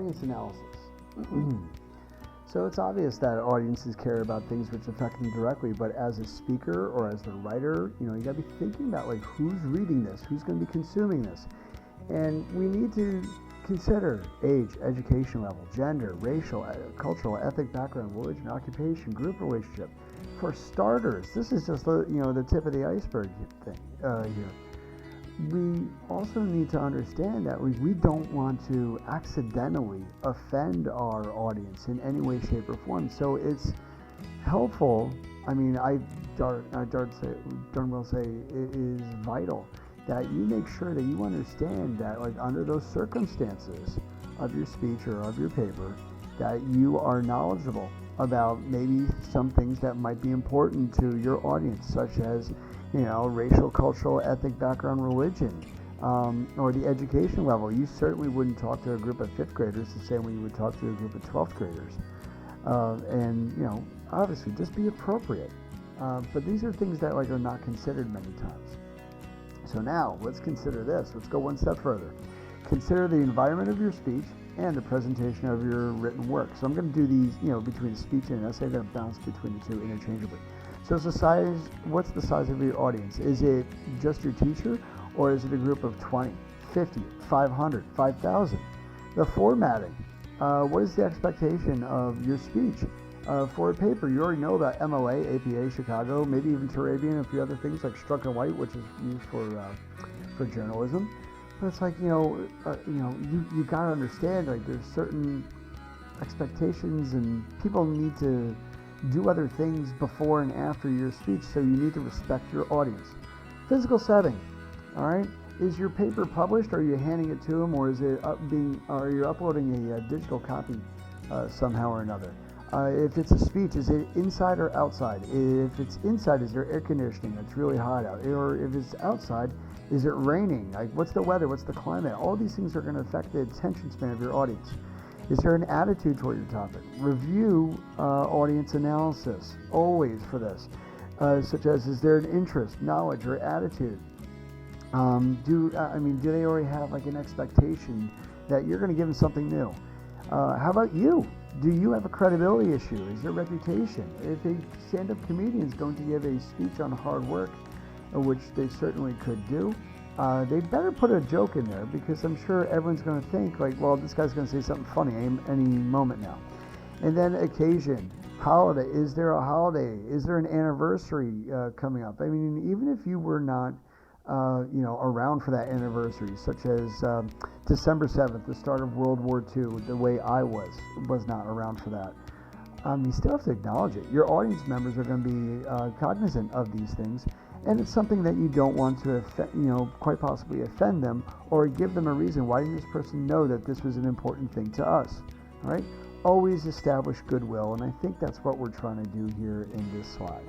audience analysis. So it's obvious that audiences care about things which affect them directly, but as a speaker or as the writer, you gotta be thinking about like who's reading this, who's gonna be consuming this. And we need to consider age, education level, gender, racial, cultural, ethnic background, religion, occupation, group relationship. For starters, this is just the tip of the iceberg thing here. We also need to understand that we don't want to accidentally offend our audience in any way, shape, or form. So it's helpful. I mean, I darn well say it is vital that you make sure that you understand that, like, under those circumstances of your speech or of your paper, that you are knowledgeable about maybe some things that might be important to your audience, such as racial, cultural, ethnic background, religion, or the education level. You certainly wouldn't talk to a group of 5th graders the same way you would talk to a group of 12th graders. And obviously, just be appropriate. But these are things that are not considered many times. So now, let's consider this. Let's go one step further. Consider the environment of your speech and the presentation of your written work. So I'm going to do these, between speech and essay. I'm going to bounce between the two interchangeably. So what's the size of your audience? Is it just your teacher, or is it a group of 20, 50, 500, 5,000? The formatting. What is the expectation of your speech? For a paper, you already know about MLA, APA, Chicago, maybe even Turabian, and a few other things like Strunk and White, which is used for journalism. But it's like, you got to understand, like, there's certain expectations, and people need to do other things before and after your speech, so you need to respect your audience. Physical setting, all right? Is your paper published? Are you handing it to them, or is it are you uploading a digital copy somehow or another? If it's a speech, is it inside or outside? If it's inside, is there air conditioning? It's really hot out. Or if it's outside, is it raining? Like, what's the weather? What's the climate? All these things are going to affect the attention span of your audience. Is there an attitude toward your topic? Review audience analysis, always for this, such as, is there an interest, knowledge, or attitude? Do they already have like an expectation that you're going to give them something new? How about you? Do you have a credibility issue? Is there reputation? If a stand-up comedian is going to give a speech on hard work, which they certainly could do, they better put a joke in there, because I'm sure everyone's going to think, like, well, this guy's going to say something funny any moment now. And then occasion, holiday. Is there a holiday? Is there an anniversary coming up? I mean, even if you were not around for that anniversary, such as December 7th, the start of World War II, the way I was not around for that. You still have to acknowledge it. Your audience members are going to be cognizant of these things, and it's something that you don't want to quite possibly offend them, or give them a reason. Why didn't this person know that this was an important thing to us? All right? Always establish goodwill, and I think that's what we're trying to do here in this slide.